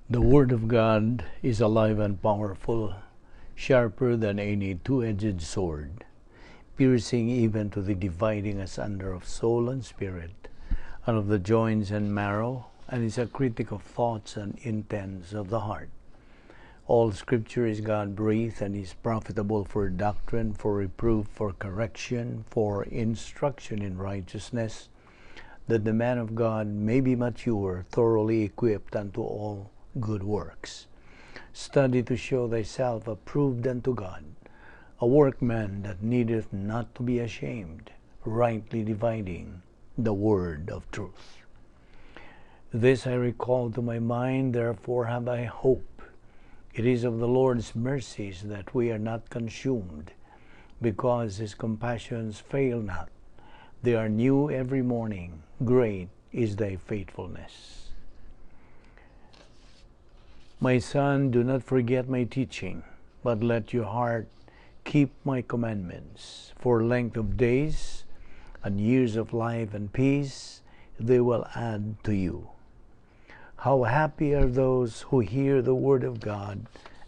The Word of God is alive and powerful, sharper than any two-edged sword, piercing even to the dividing asunder of soul and spirit, and of the joints and marrow, and is a critic of thoughts and intents of the heart. All Scripture is God-breathed and is profitable for doctrine, for reproof, for correction, for instruction in righteousness, that the man of God may be mature, thoroughly equipped unto all good works. Study to show thyself approved unto God, a workman that needeth not to be ashamed, rightly dividing the word of truth. This I recall to my mind, therefore have I hope. It is of the Lord's mercies that we are not consumed, because his compassions fail not. They are new every morning. Great is thy faithfulness. My son, do not forget my teaching, but let your heart keep my commandments. For length of days and years of life and peace they will add to you. How happy are those who hear the word of God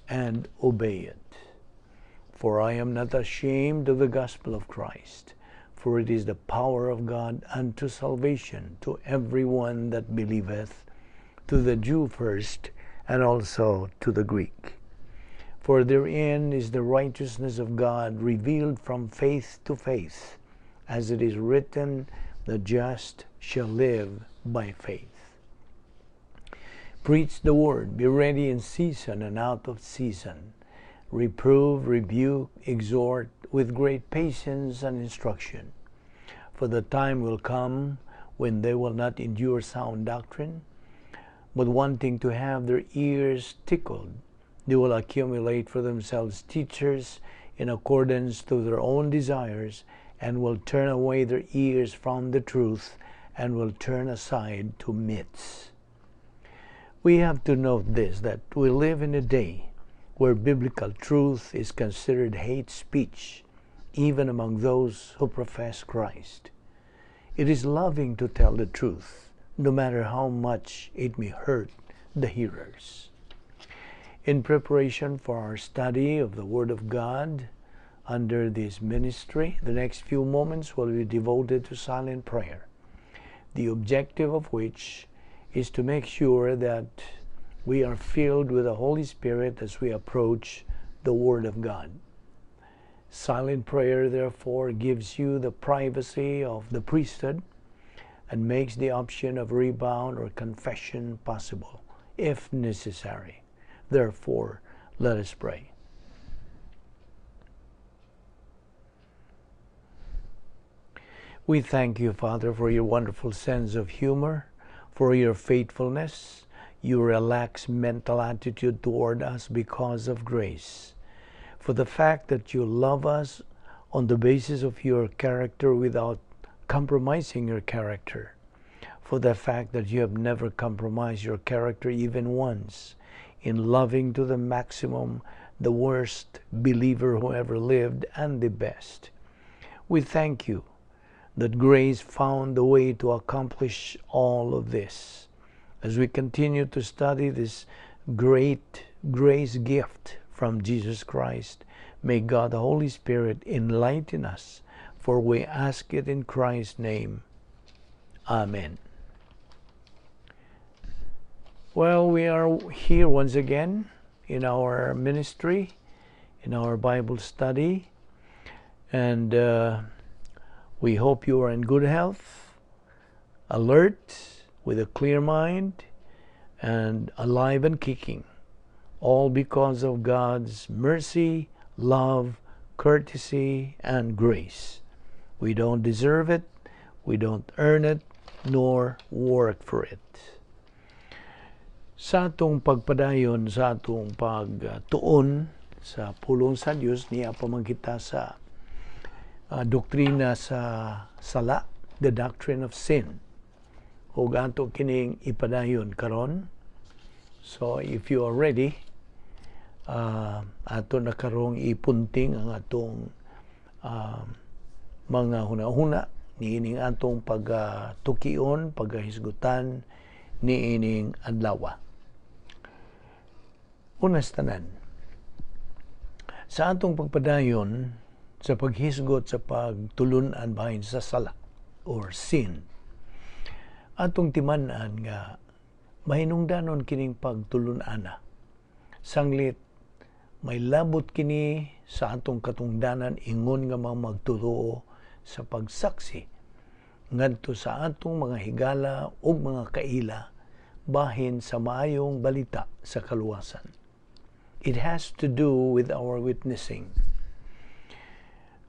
and obey it. For I am not ashamed of the gospel of Christ, for it is the power of God unto salvation to every one that believeth, to the Jew first, and also to the Greek. For therein is the righteousness of God revealed from faith to faith, as it is written, the just shall live by faith. Preach the word, be ready in season and out of season. Reprove, rebuke, exhort with great patience and instruction. For the time will come when they will not endure sound doctrine, but wanting to have their ears tickled, they will accumulate for themselves teachers in accordance to their own desires, and will turn away their ears from the truth, and will turn aside to myths. We have to note this, that we live in a day where biblical truth is considered hate speech, even among those who profess Christ. It is loving to tell the truth, no matter how much it may hurt the hearers. In preparation for our study of the Word of God under this ministry, the next few moments will be devoted to silent prayer, the objective of which is to make sure that we are filled with the Holy Spirit as we approach the Word of God. Silent prayer, therefore, gives you the privacy of the priesthood and makes the option of rebound or confession possible, if necessary. Therefore, let us pray. We thank you, Father, for your wonderful sense of humor, for your faithfulness, your relaxed mental attitude toward us because of grace, for the fact that you love us on the basis of your character without compromising your character, for the fact that you have never compromised your character even once in loving to the maximum the worst believer who ever lived and the best. We thank you that grace found the way to accomplish all of this. As we continue to study this great grace gift from Jesus Christ, may God the Holy Spirit enlighten us, for we ask it in Christ's name. Amen. Well, we are here once again in our ministry, in our Bible study, and we hope you are in good health, alert, with a clear mind, and alive and kicking, all because of God's mercy, love, courtesy, and grace. We don't deserve it, we don't earn it, nor work for it. Sa atong pagpadayon, sa atong pagtuon sa pulong sa Diyos, niya pamangkita sa doktrina sa sala, the Doctrine of Sin. Ug ato kining ipadayon karon. So if you are ready, ato na karong ipunting ang atong mga huna-huna niining atong pagtukion, paghisgutan niining adlaw. Unas tanan, sa atong pagpadayon sa paghisgot sa pagtulunan bahin sa sala or sin, atong timan-an nga mahinungdanon kining pagtulunana. Sanglit may labot kini sa atong katungdanan ingon nga mga magtuloo sa pagsaksi ngadto sa atong mga higala ug mga kaila bahin sa maayong balita sa kaluwasan. It has to do with our witnessing.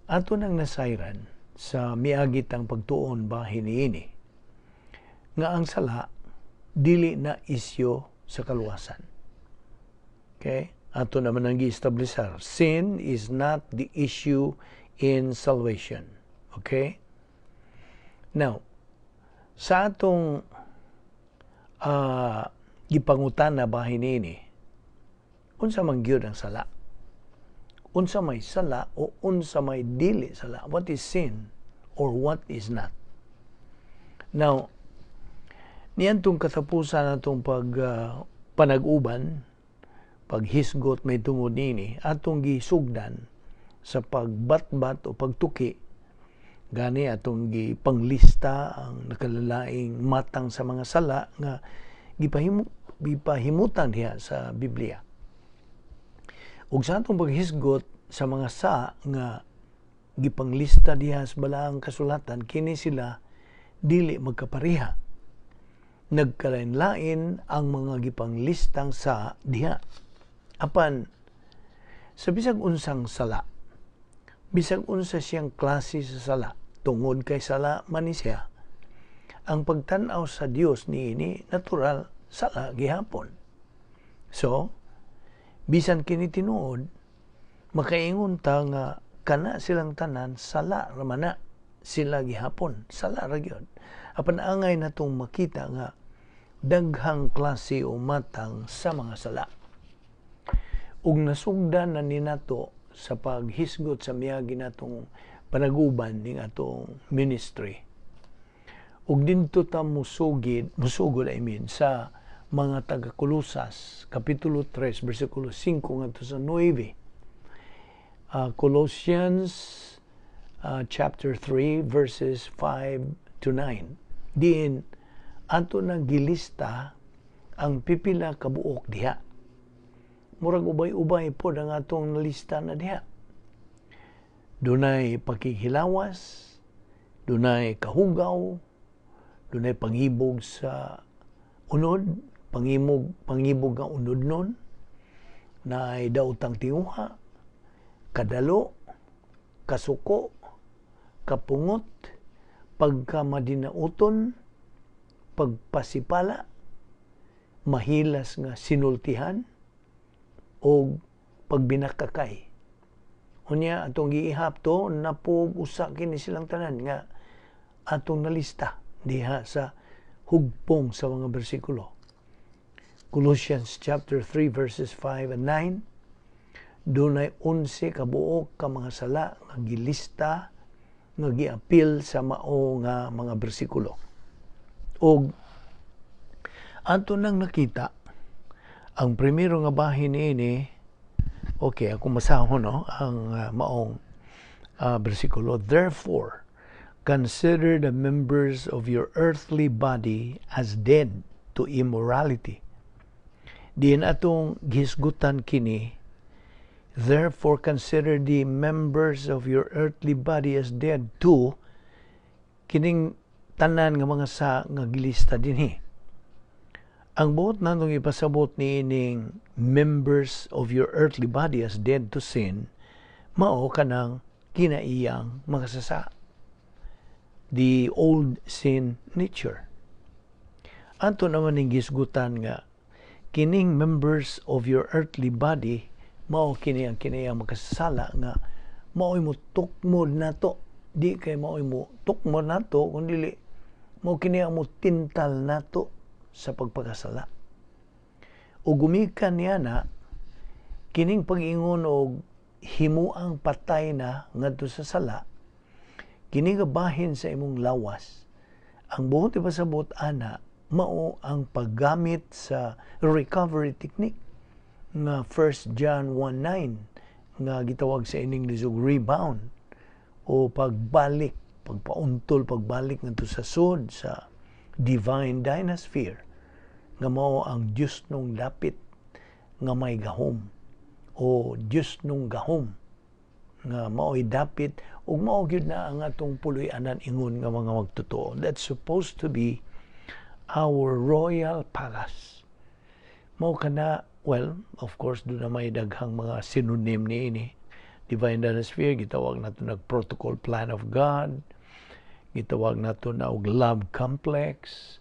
Ato nang nasayran sa miagit ang pagtuon bahin niini nga ang sala dili na isyo sa kaluwasan. Okay? Ato naman ang gi-establisher. Sin is not the issue in salvation. Okay? Now, sa atong gipangutana bahin niini, unsa man gyud ang sala? Unsa may sala o unsa may dili sala? What is sin or what is not? Now, niyantong katapusan natong panag-uban, paghisgot may tungod nini, atong gisugdan sa pagbatbat o pagtuki, gani atong gipanglista ang nakalalaing matang sa mga sala nga gipahimutan diha sa Biblia. Ug sa atong paghisgot sa mga sa nga gipanglista diha sa balaang kasulatan, kini sila dili magkapareha. Nagkalain-lain ang mga gipanglistang sa diha. Apan sa bisag unsang sala, bisag unsa siyang klase sa sala, tungod kay sala man ni siya, ang pagtan-aw sa Dios niini natural sala gihapon. So, bisan kini tinuod, makaingon ta nga kana silang tanan sala ra man na sila gihapon, sala ra gyud. Apan angay natong makita nga daghang klase o matang sa mga sala. Ug nasugdan na ni nato sa paghisgot sa miagi natong panaguban ning atong ministry. Ug dinto ta musugod sa mga taga-Kolosas, Kapitulo 3, versikulo 5 ngadto sa 9. Colossians chapter 3, verses 5 to 9. Diin, ato nang gilista ang pipila kabuok diha. Murag ubay-ubay po ang atong nalista na diha. Dunay pagkikilawas, dunay kahugaw, dunay pangibog sa unod, pangibog ang unod nun, na daotang tinguha, kadalo, kasuko, kapungot, pagkamadinauton, pagpasipala, mahilas nga sinultihan, o pagbinakakay. Unya atong giihap to, napog usa kini silang tanan nga atong nalista diha sa hugpong sa mga bersikulo. Colossians chapter 3 verses 5 and 9, dunay 11 kabuok ka mga sala nga gilista nga giapil sa mao nga mga bersikulo. Og ato nang nakita ang primero nga bahin niini, okay, ako masahon ang maong bersikulo. Therefore, consider the members of your earthly body as dead to immorality. Diin atong gisgutan kini, therefore consider the members of your earthly body as dead to kining tanan nga mga sa nga gilista dinhi. Ang buot natong ipasabot ni ining members of your earthly body as dead to sin, mao kanang kinaiyang makasasa. The old sin nature. Ato naman ning gisgutan nga kining members of your earthly body mao kini ang kinaiyang makasasala nga mao'y mo tukmod nato. Di kay mao'y mo tukmod nato kundi mao kini ang mo tintal nato sa pagpakasala. O gumikan niya na kining pag-ingon og himuang patay na ngadto sa sala, kini gabahin sa imong lawas. Ang buot ipasabot ana mao ang paggamit sa recovery technique nga 1 John 1:9 nga gitawag sa English og rebound o pagbalik, pagpauntol, pagbalik ngadto sa sud sa divine dynasty nga mao ang Dios nung dapit nga may gahom o Dios nung gahom nga mao'y dapit ug mao gyud na ang atong puloy-anan ingon nga mga magtotoo. That's supposed to be our royal palace. Mao kana, well, of course, doon na may daghang mga synonym niini. Divine dynasty, gitawag nato nag protocol plan of God, gitawag nato na og love complex,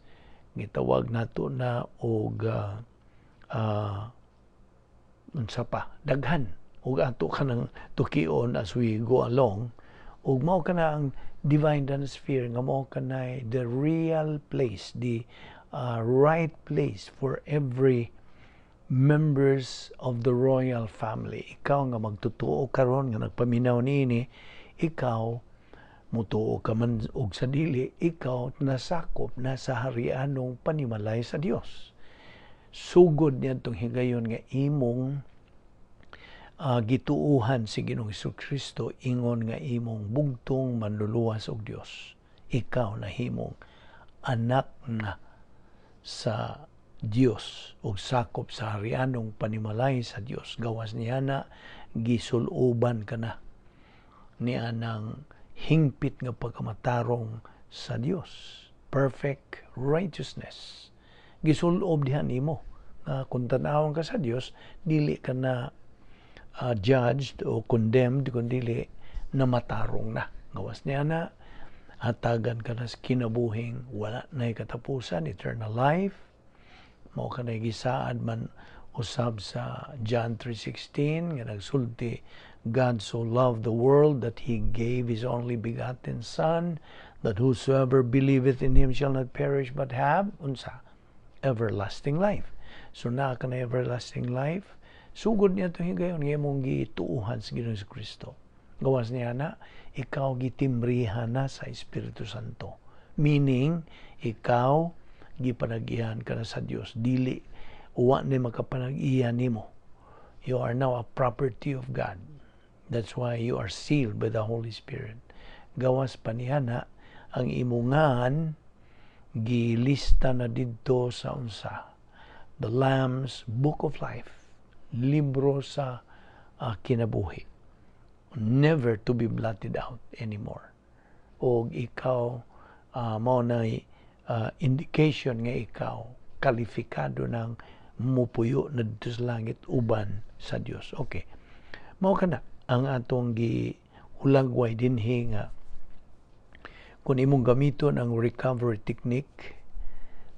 gitawag nato na og unsa pa, daghan ug ato kanang tukion as we go along. Ug mao kana ang divine dynasty nga mao kana the real place, the right place for every members of the royal family. Ikaw nga magtutuo karon nga nagpaminaw niini, ikaw mutuo ka man og sa dili, ikaw nasakop na sa harianong panimalay sa Dios. Sugod niya itong higayon nga imong gituuhan si Ginoong Jesucristo, ingon nga imong bugtong manluluwas og Dios. Ikaw na himong anak na sa Dios ug sakop sa harianong panimalay sa Dios. Gawas niya na gisuloban ka na ni anang hingpit nga pagkamatarong sa Dios. Perfect righteousness. Gisulob diha nimo nga kung tan-awon ka sa Dios, dili ka na judged o condemned, kundi na matarong na. Gawas niya na hatagan ka na sa kinabuhing wala na'y katapusan, eternal life. Mao ka na gisaad man usab sa John 3:16 nga nagsulti, God so loved the world that He gave His only begotten Son, that whosoever believeth in Him shall not perish but have unsa everlasting life. So naa ka na everlasting life. Sugod niya ito higayon nga mong gituuhan sa Ginoong Jesucristo. Gawas niya na ikaw gitimbrihan na sa Espiritu Santo. Meaning, ikaw gipanag-iyan ka na sa Dios. Dili, uwa na makapanag-iyan nimo. You are now a property of God. That's why you are sealed by the Holy Spirit. Gawas pa niya na ang imungan gilista na didto sa unsa. The Lamb's Book of Life. Libro sa kinabuhi. Never to be blotted out anymore. O ikaw, mao na indication nga ikaw kalifikado ng mupuyo na dito sa langit uban sa Dios. Okay. Mao kana ang atong gihulagway dinhi nga kung imong gamiton ang recovery technique,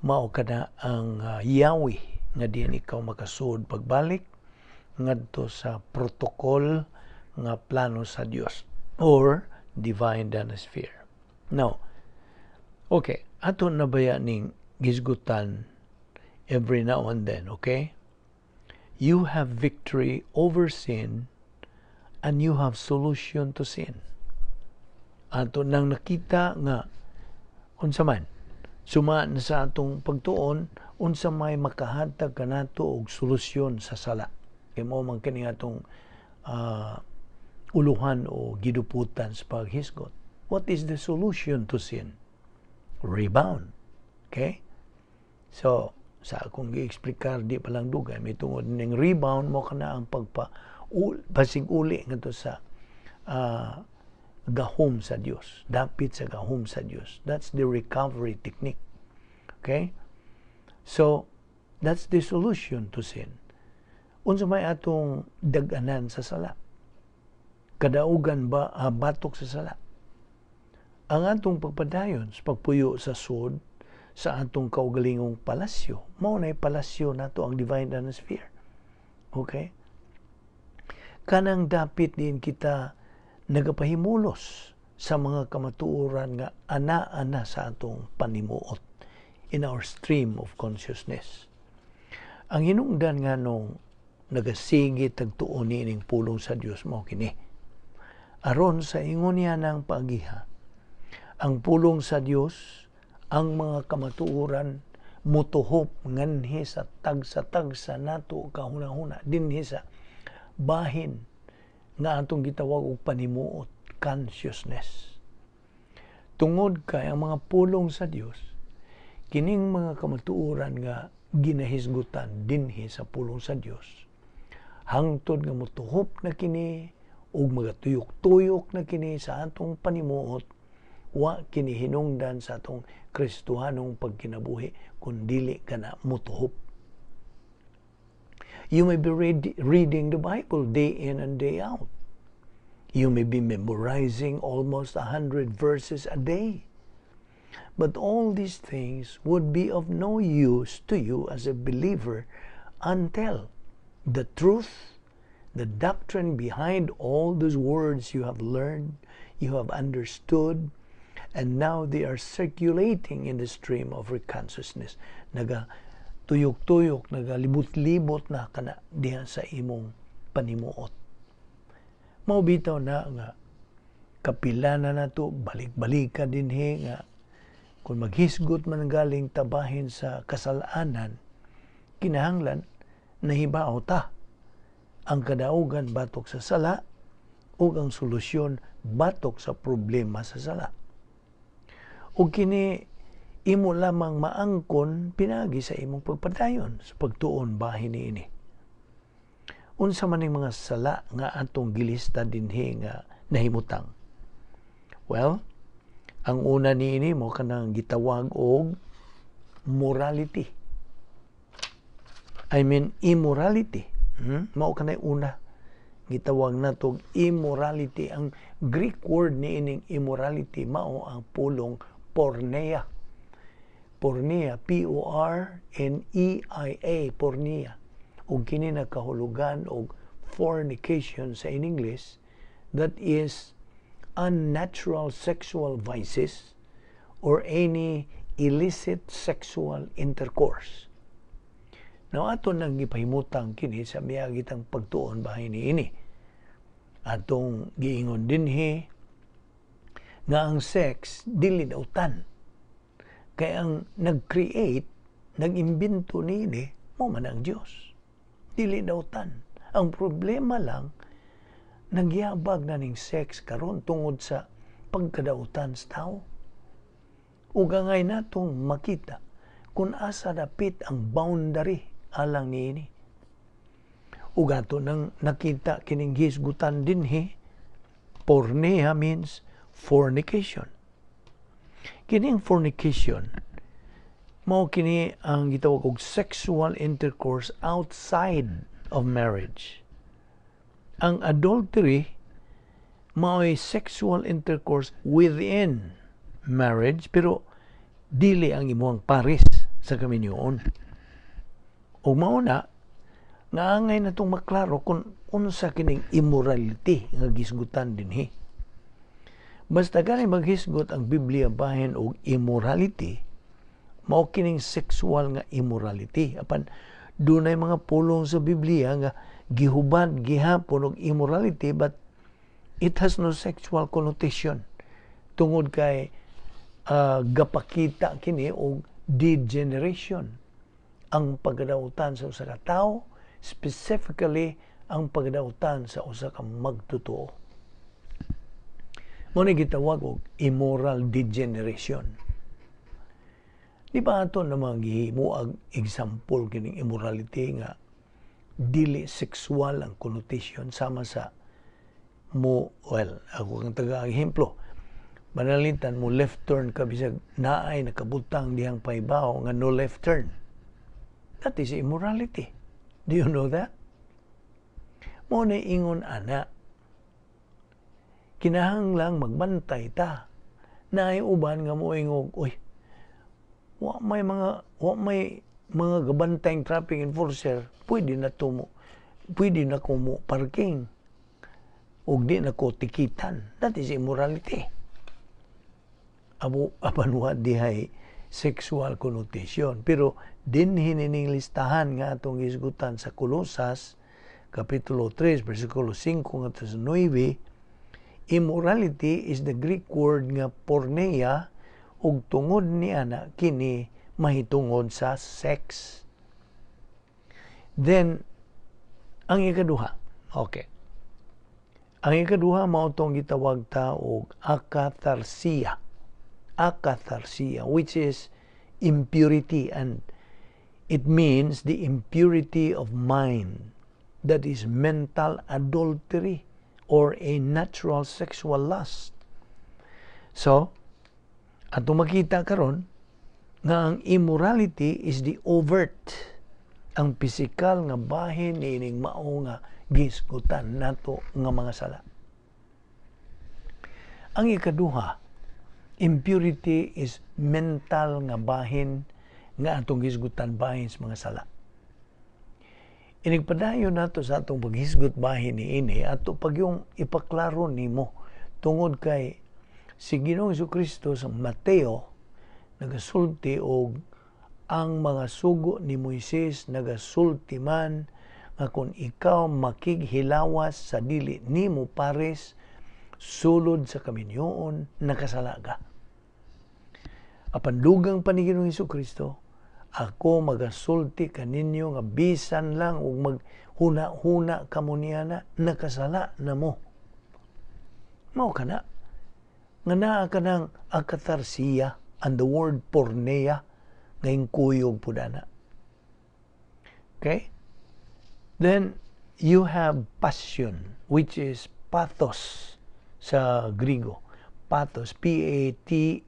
mao kana ang yawi nga diin ikaw makasud pagbalik ngadto sa protocol nga plano sa Dios or divine dynasty. Now, okay, ato na baya ning gisgutan every now and then, okay? You have victory over sin and you have solution to sin. Ato nang nakita nga unsa man suma na sa atong pagtuon, unsa may makahatag kanato og solusyon sa sala. Kay mao man kini atong uluhan o giduputan sa paghisgot. What is the solution to sin? Rebound. Okay? So, sa akong gi-explicar di pa lang dugay, may tungod ning rebound mo kana ang pasig-uli ngadto sa gahom sa Dios, dapit sa gahom sa Dios. That's the recovery technique. Okay? So, that's the solution to sin. Unsa may atong dag-anan sa sala? Kadaugan ba batok sa sala? Ang atong pagpadayon sa pagpuyo sa sud sa atong kaugalingong palasyo, mao nay palasyo nato ang divine atmosphere. Okay? Kanang dapit din kita nagapahimulos sa mga kamatuoran nga ana-ana sa atong panimuot in our stream of consciousness. Ang hinungdan nga nung nagasigit tagtuon ning pulong sa Dios mao kini. Aron sa ingon niya ng paagiha, ang pulong sa Dios, ang mga kamatuoran mutuhop nganhi sa tagsa nato kahuna-huna dinhi sa bahin nga atong gitawag og panimuot, consciousness. Tungod kay ang mga pulong sa Dios, kining mga kamatuoran nga ginahisgutan dinhi sa pulong sa Dios, hangtod nga mutuhop na kini ug magatuyok-tuyok na kini sa atong panimuot, wa kini hinungdan sa atong Kristohanong pagkinabuhi kun dili kana mutuhop. You may be reading the Bible day in and day out. You may be memorizing almost 100 verses a day. But all these things would be of no use to you as a believer until the truth, the doctrine behind all those words you have learned, you have understood, and now they are circulating in the stream of your consciousness. Tuyok-tuyok, nagalibot-libot na kana diha sa imong panimuot. Maubitaw na nga kapila na to, balik-balik ka dinhi nga kung maghisgot man galing tabahin sa kasalanan, kinahanglan nahibaw ta ang kadaugan batok sa sala ug ang solusyon batok sa problema sa sala. Ug kini imo lamang maangkon pinagi sa imong pagpadayon sa pagtuon bahin niini. Unsa man ning mga sala nga atong gilista dinhi nga nahimutang? Well, ang una niini mo kanang gitawag og morality. I mean immorality. Mao kanay una gitawag natog immorality. Ang Greek word niining immorality mao ang pulong porneia. Porneia, P-O-R-N-E-I-A, porneia. Ug kini nakahulugan og fornication sa in English, that is unnatural sexual vices or any illicit sexual intercourse. Now ato nang gipahimutang kini sa miagitang pagtuon bahin niini. Atong giingon dinhi nga ang sex dili dautan. Kaya ang nag-create, nag-imbento niini, mo man ang Diyos. Dili dautan. Ang problema lang, nagyabag na ning sex karon tungod sa pagkadautan sa tao. Ug angay natong makita kung asa dapit ang boundary alang niini. Ug ato nang nakita kining hisgutan dinhi, porneia means fornication. Kining fornication, mao kini ang gitawag og sexual intercourse outside of marriage. Ang adultery, mao'y sexual intercourse within marriage, pero dili ang imong pares sa kaminyoon. O mao na, nga angay na itong maklaro kung unsa kining immorality nga gisgutan dinhi. Basta gani maghisgot ang Biblia bahin og immorality, mao kining sexual nga immorality. Apan dunay mga pulong sa Biblia nga gihubad gihapon og immorality, but it has no sexual connotation tungod kay gapakita kini og degeneration ang pagdautan sa usa ka tawo, specifically ang pagdautan sa usa ka magtutuo. Mao ni gitawag og immoral degeneration. Di ba ato namang gihimuag example kining immorality nga dili sexual ang connotation sama sa ako ang taga-ehemplo. Manalitan mo left turn ka bisag naay nakabutang dihang paibaw nga no left turn. That is immorality. Do you know that? Mao na ingon ana, kinahanglang magbantay ta. Naay uban nga moingog, wa may mga gabantayng traffic enforcer, pwede na ko mo parking ug di na ko tikitan. That is immorality. Apan wa dihay sexual connotation, pero dinhi ning listahan nga atong isgutan sa Kolosas kapitulo 3 bersikulo 5 ngadto sa 9. Immorality is the Greek word nga porneia, ug tungod ni ana kini mahitungod sa sex. Then, ang ikaduha, okay. Ang ikaduha, mautong gitawag ta og akatharsia. Akatharsia, which is impurity, and it means the impurity of mind, that is mental adultery or a natural sexual lust. So, ato makita karon nga ang immorality is the overt, ang pisikal nga bahin niining mao nga gisgutan nato nga mga sala. Ang ikaduha, impurity is mental nga bahin nga atong gisgutan bahin sa mga sala. Inigpadayon nato sa atong paghisgot bahin niini ato pag yung ipaklaro nimo tungod kay si Ginoong Jesucristo sa Mateo nagasulti og ang mga sugo ni Moises nagasulti man nga kung ikaw makighilawas sa dili nimo pares sulod sa kaminyoon nakasala ka. Apan dugang pa ni Ginoong Jesucristo, ako magasulti kaninyo nga bisan lang ug maghuna-huna kamo niana nakasala na mo. Mao kana nga naa ka ng akatharsia, and the word porneia ngayong kuyog po dana. Okay? Then, you have passion, which is pathos sa Griego. Pathos, P-A-T-H-O-S,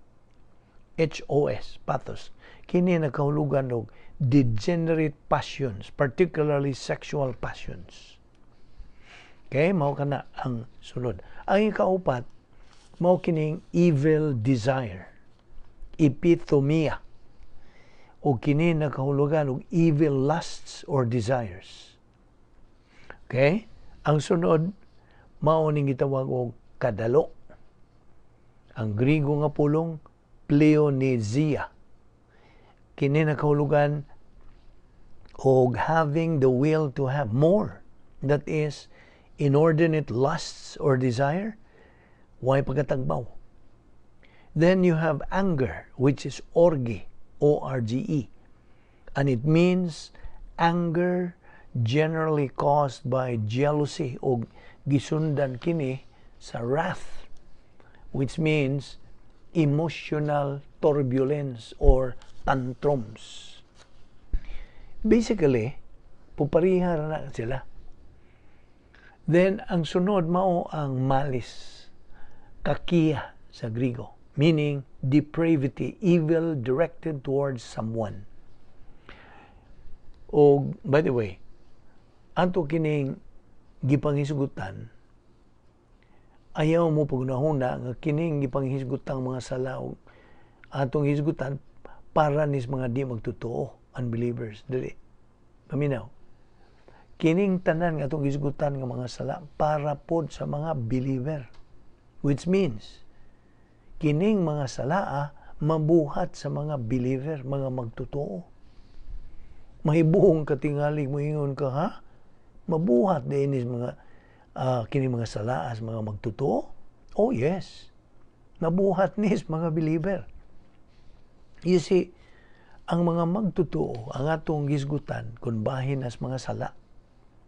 pathos. Kini nagkahulugan og degenerate passions, particularly sexual passions. Okay? Mao kana ang sunod. Ang ikaupat, mao kining evil desire, epithumia, o kini nakahulugan og evil lusts or desires. Okay? Ang sunod, mao ning gitawag og kadalo. Ang Griego nga pulong, pleonesia. Kini nakahulugan og having the will to have more. That is, inordinate lusts or desire, way pagkatagbaw. Then you have anger, which is orge, O-R-G-E. And it means anger generally caused by jealousy o gisundan kini sa wrath, which means emotional turbulence or tantrums. Basically, pupariha na sila. Then, ang sunod mao ang malice, kakiya sa Griego, meaning depravity, evil directed towards someone. O, by the way, ato kining gipanghisgutan, ayaw mo pagunahuna nga kining gipanghisgutang mga sala o atong hisgutan para nis mga di magtotoo, unbelievers. Dili. Paminaw. Kining tanan nga atong hisgutan nga mga sala para pod sa mga believer. Which means, kining mga sala mabuhat sa mga believer, mga magtotoo. Mahibuong katingalig mo ingon ka, ha? Mabuhat din is mga kining mga sala as mga magtotoo? Oh yes. Mabuhat nis mga believer. You see, ang mga magtotoo, ang atong gisgutan, kung bahin as mga sala.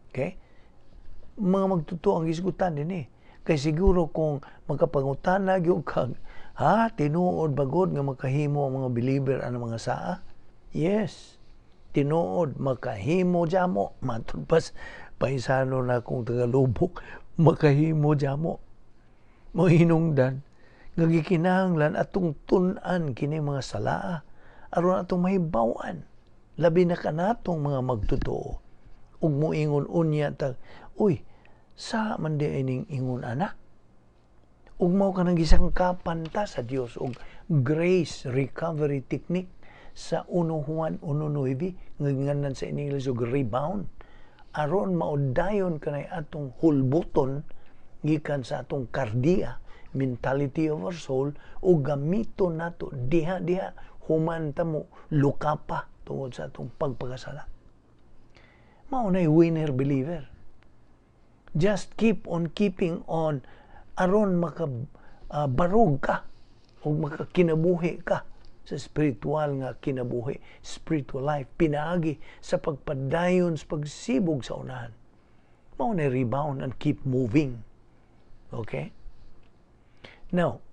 Okay? Mga magtotoo ang gisgutan din eh. Kaya siguro kung magkapangutanag yung kag, tinuod bagod nga makahimo ang mga believer ang mga saa? Yes. Tinuod, makahimo jamo. Matulpas, paisano na kung tagalubok, makahimo jamo. Mahinungdan, nga gikinahanglan atong tun-an kini mga salaa aron atong mahibaw-an labi na kanatong mga magtotoo ug moingon unya tag uy sa man di ining ingon ana ug mao kanang gisangkapan ta sa Dios og grace recovery technique sa 1 Juan 1:9 nga ginganan sa English og rebound aron maudayon kanay atong hulbuton gikan sa atong kardiya mentality of our soul o gamito nato diha human ta mo lukapa tungod sa atong pagpakasala. Mao nay winner believer. Just keep on keeping on aron maka barog ka o makakinabuhi ka sa spiritual nga kinabuhi, spiritual life, pinaagi sa pagpadayon sa pagsibog sa unahan. Mao na rebound and keep moving. Okay? Now,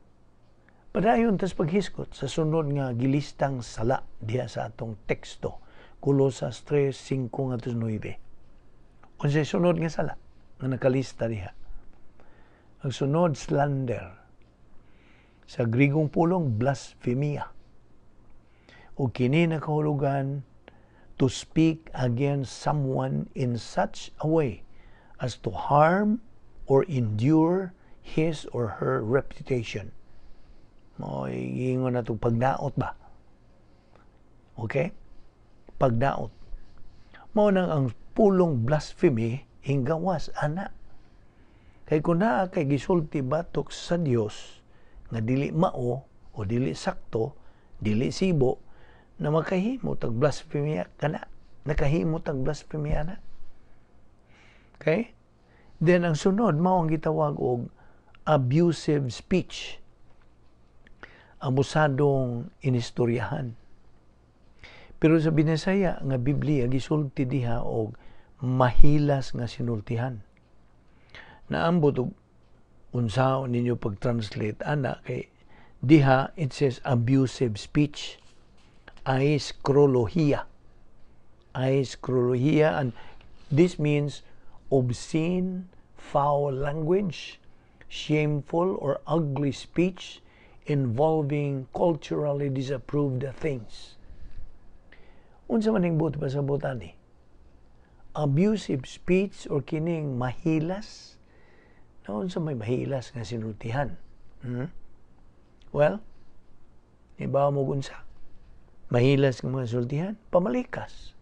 padayon tas paghiskot sa sunod nga gilistang sala diha sa atong teksto, Colosas 3:5-9. Unsay sunod nga sala nga nakalista diha? Ang sunod, slander. Sa Grigong pulong, blasphemia. O kini nakahulugan, to speak against someone in such a way as to harm or endure his or her reputation. Ingon na itong pagdaot ba? Okay? Pagdaot. Mao nang ang pulong blasphemy hinggawas, ana. Kay kung naa kay gisulti batok sa Dios nga dili mao o dili sakto, dili sibo, na makahimo tag blasphemy kana, nakahimo tag blasphemy ana. Okay? Then ang sunod mao ang gitawag og abusive speech. Abusadong inistoryahan. Pero sa binasaya nga Biblia gisulti diha og mahilas nga sinultihan. Naambot og unsaon ninyo pag-translate ana kay diha it says abusive speech. Aiskrolohiya, and this means obscene, foul language, shameful or ugly speech involving culturally disapproved things. Unsa man ning buot pasabutan ni? Abusive speech or kining mahilas? Unsa may mahilas nga sinultihan? Well, ibaw mo unsa? Mahilas ng mga sultihan, pamalikas.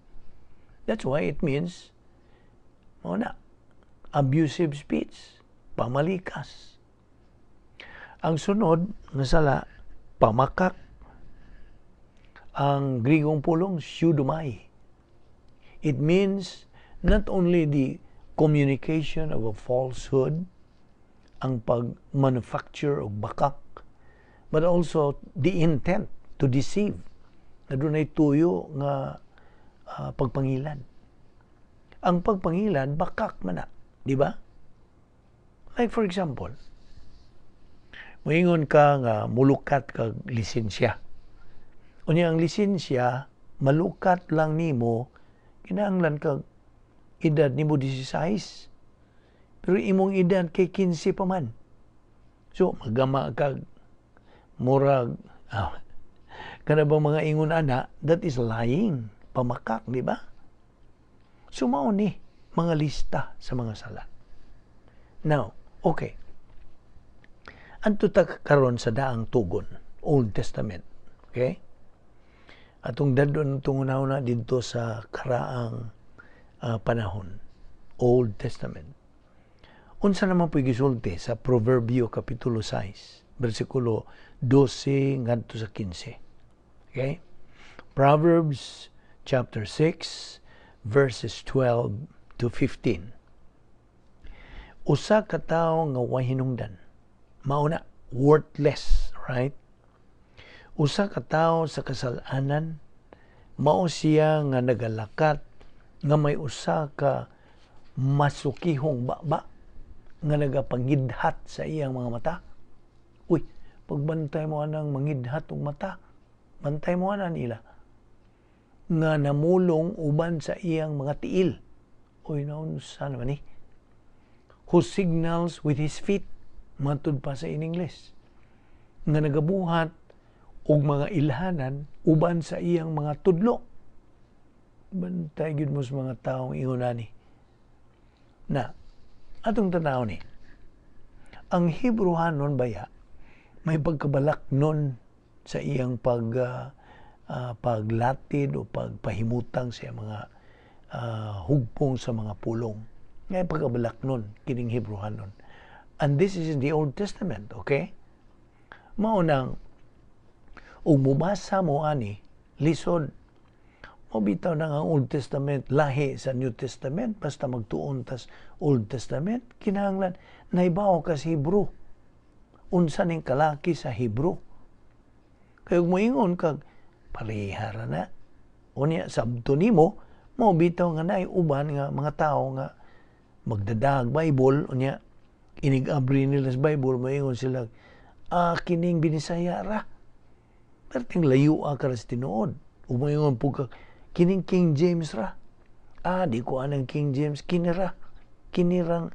That's why it means, abusive speech, pamalikas. Ang sunod, nga sala, pamakak. Ang Grigong pulong, pseudomai. It means not only the communication of a falsehood, ang pag-manufacture o bakak, but also the intent to deceive. Na doon ay tuyo nga pagpangilan. Ang pagpangilan, bakak man na. Di ba? Like for example, moingon ka nga mulukat kag lisensya. Unya ang lisensya, malukat lang nimo, kinahanglan kag edad nimo 16. Pero imong edad kay 15 pa man. So, magama kag murag, kana bang mga ingon ana, that is lying, pamakak, di ba? Sumao ni mga lista sa mga sala. Now, okay. Anto ta karon sa daang tugon, Old Testament, okay? Atong dadon itong una dito sa karaang panahon, Old Testament. Unsa naman po'y gisulti sa Proverbio Kapitulo 6, versikulo 12 ngadto sa 15. Okay? Proverbs chapter 6 verses 12 to 15. Usa ka tawo nga way hinungdan. Mauna, worthless, right? Usa ka tawo sa kasalanan, mao siya nga nagalakat nga may usa ka masukihong baba nga nagapangidhat sa iyang mga mata. Uy, pagbantay mo anang mangidhat og mata, bantay mo na nila nga namulong uban sa iyang mga tiil. Uy, naunsa naman ni? Who signals with his feet, matud pa sa in English, nga nagabuhat og mga ilhanan uban sa iyang mga tudlo. Bantay gyud mo sa mga taong ingon ni. Na, atong tanaw ni, ang Hebrewanon baya, may pagkabalak nun sa iyang paglatid o pagpahimutang sa mga hugpong sa mga pulong. Ngay pagkabalak nun, kining Hebrewanon. And this is in the Old Testament, okay? Maunang, o mubasa mo ani, lisod, mabitaw na ang Old Testament, lahi sa New Testament, basta magtuon tas Old Testament, kinahanglan, naibaw ka sa Hebrew. Unsa ning kalaki sa Hebrew. Kaya moingon kag parihara na. Unya sabto nimo mo bitaw nga naay uban nga mga tao nga magdadag Bible unya inig-abri nila sa Bible moingon sila kining binisaya ra. Perting layo ka ra sa tinuod. Umoingon po ka kining King James ra. Di ko anang King James kinirang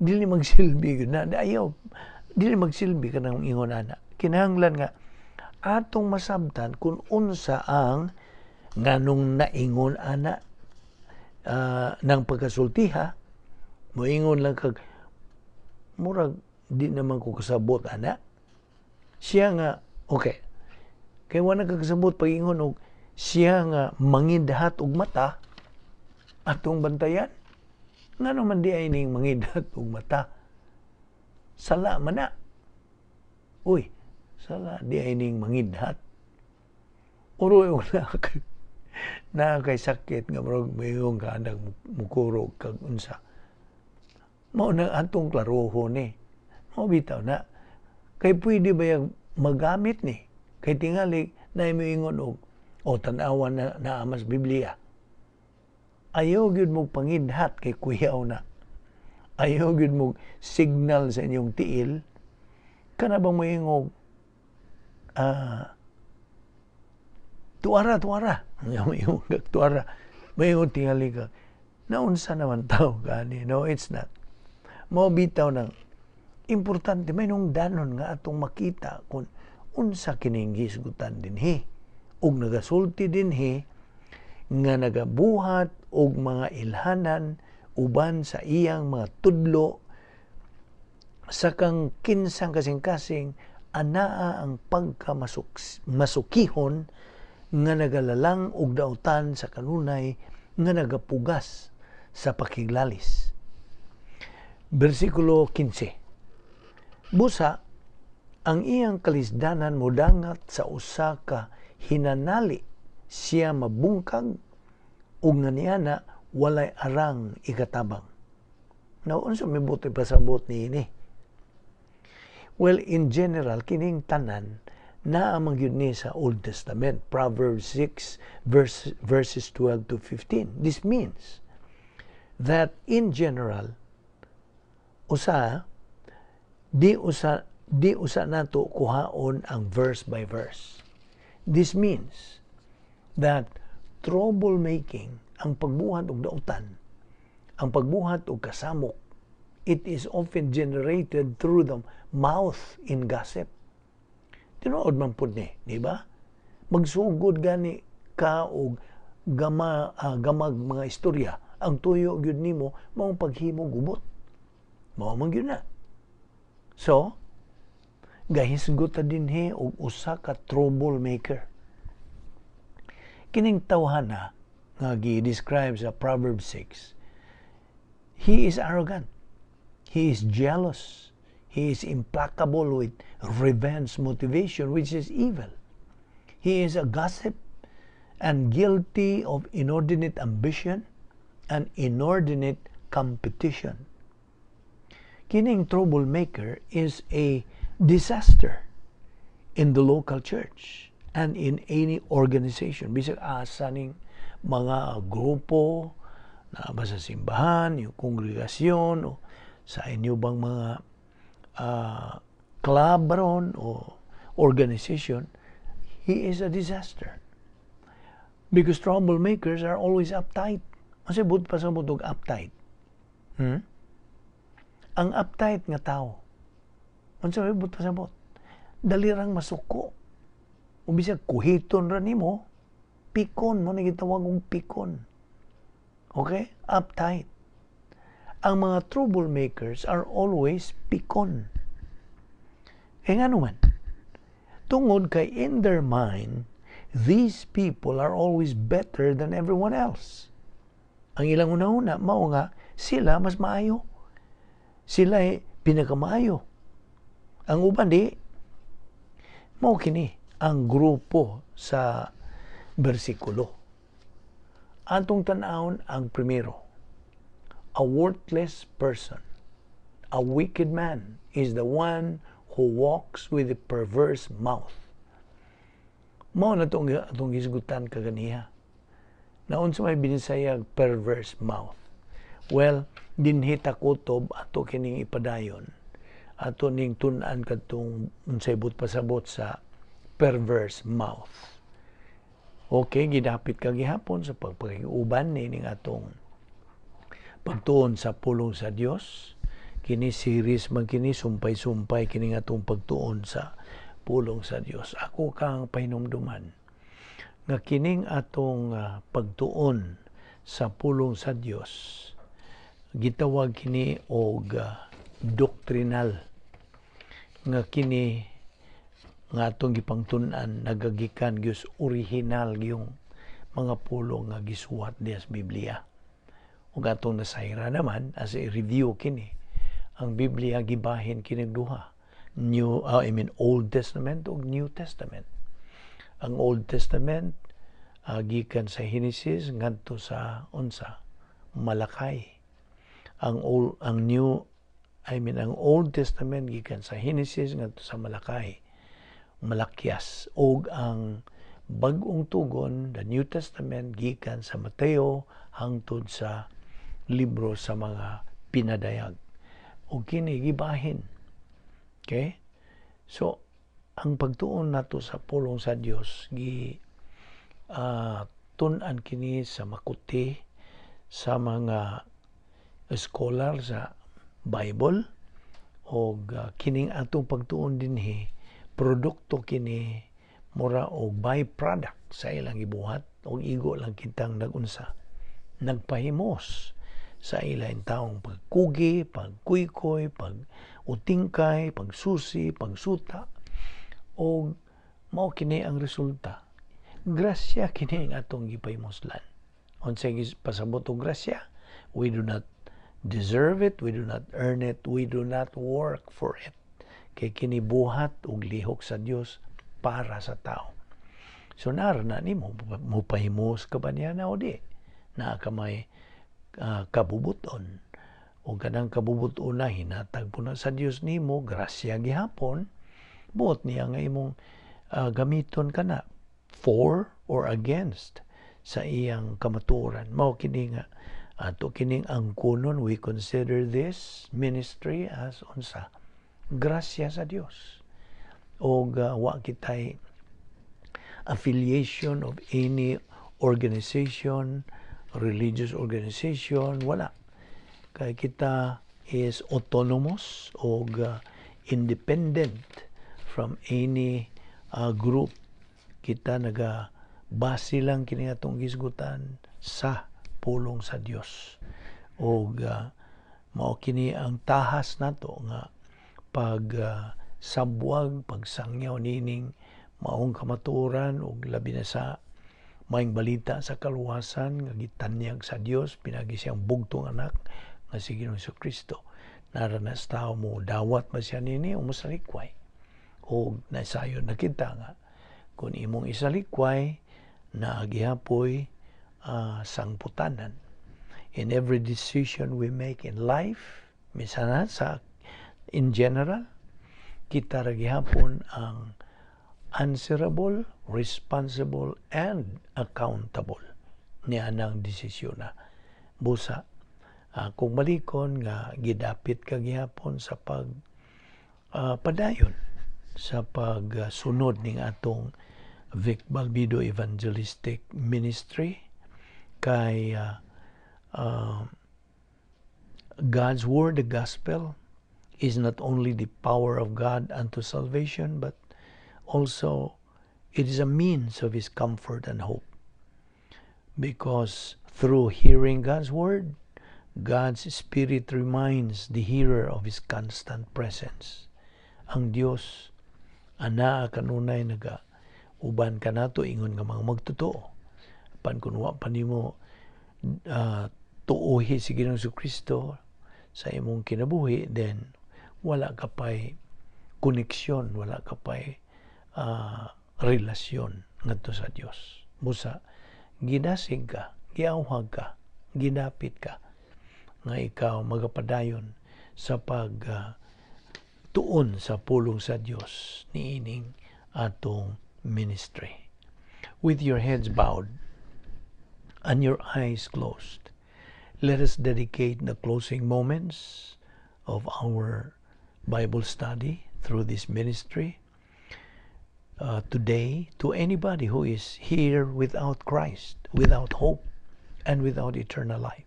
dili magsilbi na ayaw dili magsilbi ka nang ingon ana. Kinahanglan nga atong masabtan kung unsa ang nganong naingon ana ng pagkasultiha moingon lang kag murag di naman ko kasabot ana siya nga okay kay wala kagkasabot pag-ingon og siya nga mangidhat og mata atong bantayan nga naman di ay ning mangidhat og mata sala man na sala di ay ning mangidhat uroy na kay sakit nga murag mayong ka nang mukurog kag unsa mao na atong klaroho ni mao bitaw na kay pwede ba yang magamit ni kay tingali na moingon og tan-awan na naamas Biblia ayaw gyud mo pangidhat kay kuyaw na ayaw gyud mo signal sa inyong tiil kana bang moingog tuara yung tuara moingon tingali ka naunsa naman tao gani no it's not mao bitaw nang importante may nung danon nga atong makita kung unsa kining hisgutan dinhi ug nagasulti dinhi nga nagabuhat og mga ilhanan uban sa iyang mga tudlo sakang kinsang kasing-kasing anaa ang pagkamasukihon nga nagalalang og dautan sa kanunay nga nagapugas sa pakiglalis. Bersikulo 15. Busa, ang iyang kalisdanan modangat sa usa ka hinanali siya mabungkag ug nganiana walay arang ikatabang. Now, unsa may buti pasabot niini? Well, in general, kining tanan naamang yun ni sa Old Testament, Proverbs 6, verses 12 to 15. This means that in general, di usa nato kuhaon ang verse by verse. This means that troublemaking, ang pagbuhat og dautan, ang pagbuhat og kasamok, it is often generated through the mouth in gossip. Tinuod man pud ni, di ba? Magsugod gani ka og gamag mga istorya. Ang tuyo gyud nimo mao paghimo gubot. Mao man gyud na. So, gahisgot ta dinhi og usa ka troublemaker. Kining tawhana nga gi-describe sa Proverbs 6. He is arrogant. He is jealous. He is implacable with revenge motivation, which is evil. He is a gossip and guilty of inordinate ambition and inordinate competition. Kining troublemaker is a disaster in the local church and in any organization. Bisag asa ning mga grupo na ba sa simbahan, yung kongregasyon, o sa inyo bang mga club ron o organization, he is a disaster. Because troublemakers are always uptight. Kasi but pa sa butog uptight. Ang uptight nga tao, ano sabi but pa sa but? Dalirang masuko. O bisag kuhiton rin mo, pikon mo, nagitawag kong pikon. Okay? Uptight. Ang mga troublemakers are always pikon. Kaya nga naman, tungod kay in their mind, these people are always better than everyone else. Ang ilang una-una, mao nga, sila mas maayo. Sila ay pinakamaayo. Ang uban di, mao kini ang grupo sa bersikulo. Atong tanawon ang primero. A worthless person, a wicked man, is the one who walks with a perverse mouth. Mao na atong hisgutan kaganiha. Naon sa may binisayag perverse mouth. Well, dinhi ta kutob ato kining ipadayon. Ato ning tun-an kadtong unsay pasabot sa perverse mouth. Okay, gidapit ka gihapon sa pagpakiuban ning atong pagtuon sa pulong sa Dios. Kini series man kini sumpay-sumpay kini atong pagtuon sa pulong sa Dios. Ako kang pahinumduman nga kining atong pagtuon sa pulong sa Dios gitawag kini og doctrinal, nga kini nga atong gipangtun-an nagagikan gyud original yung mga pulong nga gisuwat diha sa Biblia. Ug atong nasayra naman as a review kini, ang Biblia gibahin kini duha, Old Testament ug New Testament. Ang Old Testament gikan sa Genesis ngadto sa Malakay. Ang Old Testament gikan sa Genesis ngadto sa Malakyas, ug ang bag-ong tugon, the New Testament, gikan sa Mateo hangtod sa libro sa mga pinadayag. O kini gibahin. Okay? So, ang pagtuon nato sa pulong sa Dios tun-an kini sa makuti sa mga scholar sa Bible, o kining atong pagtuon dinhi produkto kini mura og byproduct sa ilang gibuhat, og igo lang kitang nagpahimos sa ilang taong pagkugi, pagkuykoy, pag-utingkay, pagsusi, pagsuta, o mao kini ang resulta. Grasya kini ang atong gipahimoslan. Unsay pasabot og grasya, we do not deserve it, we do not earn it, we do not work for it. Kay kini buhat og lihok sa Dios para sa tao. So narana nimo mupahimos ka ba niya na o di? Na ka may kabubuton, o kanang kabubuton na hinatag po na sa Dios nimo, grasya gihapon, buot niya nga imong gamiton kana for or against sa iyang kamatuoran. Mao kini nga ato kining angkunon, we consider this ministry as grasya sa Dios. O wa kitay affiliation of any organization, religious organization, wala. Kay kita is autonomous o independent from any group. Kita base lang kini atong gisgutan sa pulong sa Dios. O mao kini ang tahas nato nga sabwag, pagsangyaw nining maong kamatuoran ug labi na sa maing balita sa kaluwasan nga gitanyag sa Dios pinagi siyang bugtong anak nga si Ginoong Kristo. Naranas tao mo dawat ba siya nini o musalikway, o nasayon na kita nga kung imong isalikway na gihapoy sangputanan. In every decision we make in life, misana in general, kita ra gihapon ang answerable, responsible, and accountable niya ng desisyon na. Busa, kung malikon nga gidapit ka gihapon sa padayon sa pagsunod ning atong Balbido Evangelistic Ministry kay God's Word, the Gospel, is not only the power of God unto salvation, but also it is a means of His comfort and hope. Because through hearing God's Word, God's Spirit reminds the hearer of His constant presence. Ang Dios, ana kanunay uban ka nato ingon nga mga magtotoo. Kunwa pa nimo tuuhi si Ginoong Kristo sa imong kinabuhi, then wala ka pa'y koneksyon, wala ka pa'y relasyon ngadto sa Dios. Busa, gidasig ka, giawhag ka, gidapit ka, nga ikaw magapadayon sa tuon sa pulong sa Dios niining atong ministry. with your heads bowed and your eyes closed, let us dedicate the closing moments of our Bible study through this ministry today to anybody who is here without Christ, without hope, and without eternal life.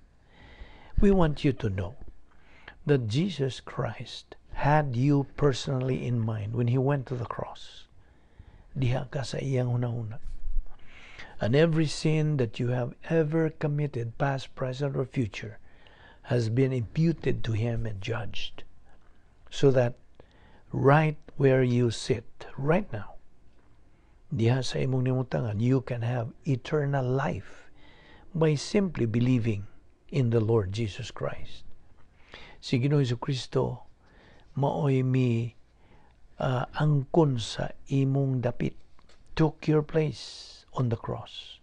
We want you to know that Jesus Christ had you personally in mind when He went to the cross. Diha ka sa iyang una-una. And every sin that you have ever committed, past, present, or future, has been imputed to Him and judged. So that right where you sit, right now, diha sa imong nimutangan, you can have eternal life by simply believing in the Lord Jesus Christ. Si Ginoong Jesucristo, maoy mi angkon sa imong dapit, took your place on the cross.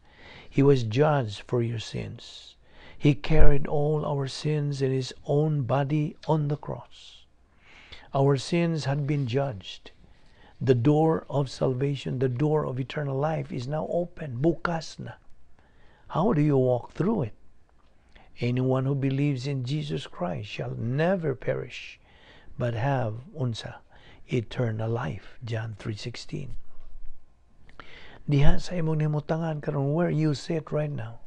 He was judged for your sins. He carried all our sins in His own body on the cross. Our sins had been judged. The door of salvation, the door of eternal life is now open. Bukas na. How do you walk through it? Anyone who believes in Jesus Christ shall never perish, but have unsa eternal life. John 3:16. Diha sa imong nimutangan karon where you sit right now,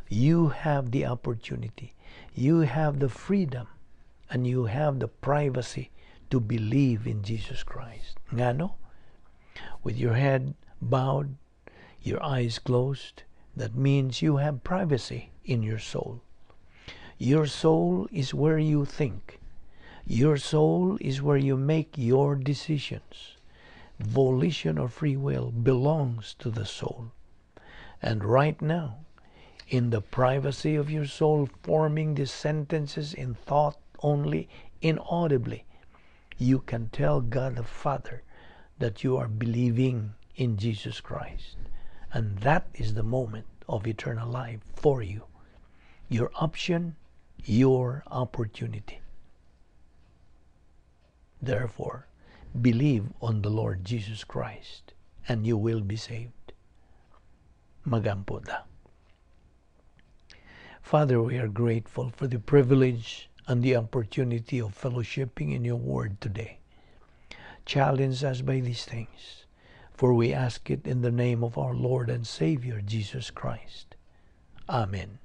you have the opportunity, you have the freedom, and you have the privacy to believe in Jesus Christ. Ngano? With your head bowed, your eyes closed, that means you have privacy in your soul. Your soul is where you think. Your soul is where you make your decisions. Volition or free will belongs to the soul. And right now, in the privacy of your soul, forming these sentences in thought only, inaudibly, you can tell God the Father that you are believing in Jesus Christ. And that is the moment of eternal life for you. Your option, your opportunity. Therefore, believe on the Lord Jesus Christ and you will be saved. Magampo ta. Father, we are grateful for the privilege and the opportunity of fellowshipping in your word today. Challenge us by these things, for we ask it in the name of our Lord and Savior, Jesus Christ. Amen.